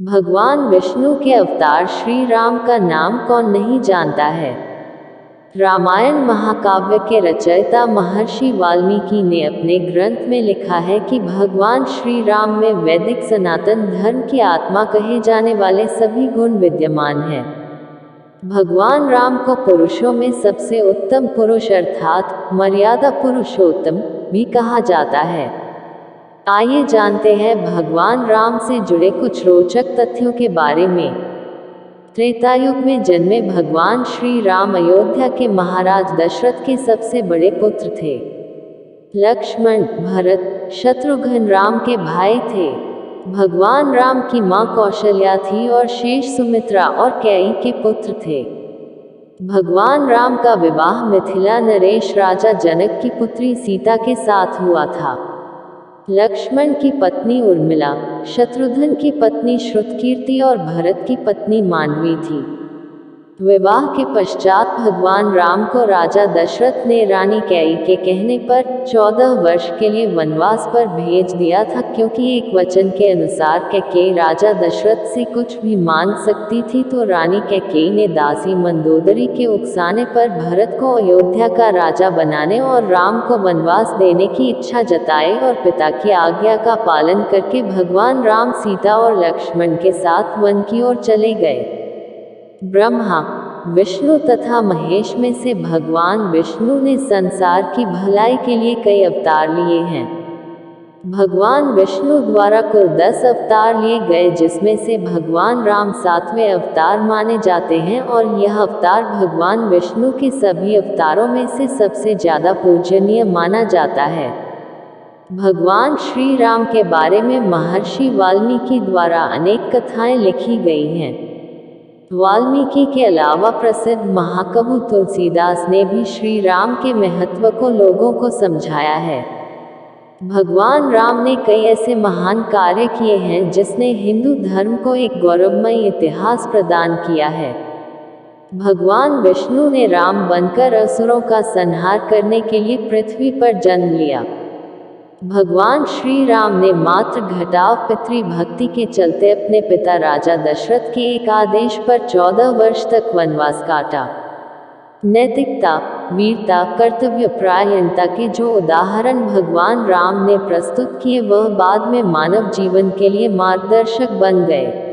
भगवान विष्णु के अवतार श्री राम का नाम कौन नहीं जानता है। रामायण महाकाव्य के रचयिता महर्षि वाल्मीकि ने अपने ग्रंथ में लिखा है कि भगवान श्री राम में वैदिक सनातन धर्म की आत्मा कहे जाने वाले सभी गुण विद्यमान हैं। भगवान राम को पुरुषों में सबसे उत्तम पुरुष अर्थात मर्यादा पुरुषोत्तम भी कहा जाता है। आइए जानते हैं भगवान राम से जुड़े कुछ रोचक तथ्यों के बारे में। त्रेतायुग में जन्मे भगवान श्री राम अयोध्या के महाराज दशरथ के सबसे बड़े पुत्र थे। लक्ष्मण, भरत, शत्रुघ्न राम के भाई थे। भगवान राम की मां कौशल्या थी और शेष सुमित्रा और कैकेयी के पुत्र थे। भगवान राम का विवाह मिथिला नरेश राजा जनक की पुत्री सीता के साथ हुआ था। लक्ष्मण की पत्नी उर्मिला, शत्रुघ्न की पत्नी श्रुतकीर्ति और भरत की पत्नी मांडवी थी। विवाह के पश्चात भगवान राम को राजा दशरथ ने रानी कैकेयी के कहने पर 14 वर्ष के लिए वनवास पर भेज दिया था, क्योंकि एक वचन के अनुसार कैकेयी राजा दशरथ से कुछ भी मांग सकती थी। तो रानी कैकेयी ने दासी मंदोदरी के उकसाने पर भरत को अयोध्या का राजा बनाने और राम को वनवास देने की इच्छा जताई और पिता की आज्ञा का पालन करके भगवान राम सीता और लक्ष्मण के साथ वन की ओर चले गए। ब्रह्मा, विष्णु तथा महेश में से भगवान विष्णु ने संसार की भलाई के लिए कई अवतार लिए हैं। भगवान विष्णु द्वारा कुल 10 अवतार लिए गए, जिसमें से भगवान राम 7वें अवतार माने जाते हैं और यह अवतार भगवान विष्णु के सभी अवतारों में से सबसे ज्यादा पूजनीय माना जाता है। भगवान श्री राम के बारे में महर्षि वाल्मीकि द्वारा अनेक कथाएं लिखी गई हैं। वाल्मीकि के अलावा प्रसिद्ध महाकवि तुलसीदास ने भी श्री राम के महत्व को लोगों को समझाया है। भगवान राम ने कई ऐसे महान कार्य किए हैं जिसने हिंदू धर्म को एक गौरवमय इतिहास प्रदान किया है। भगवान विष्णु ने राम बनकर असुरों का संहार करने के लिए पृथ्वी पर जन्म लिया। भगवान श्री राम ने मात्र घटाव पितृ भक्ति के चलते अपने पिता राजा दशरथ के एक आदेश पर 14 वर्ष तक वनवास काटा। नैतिकता, वीरता, कर्तव्य परायणता के जो उदाहरण भगवान राम ने प्रस्तुत किए वह बाद में मानव जीवन के लिए मार्गदर्शक बन गए।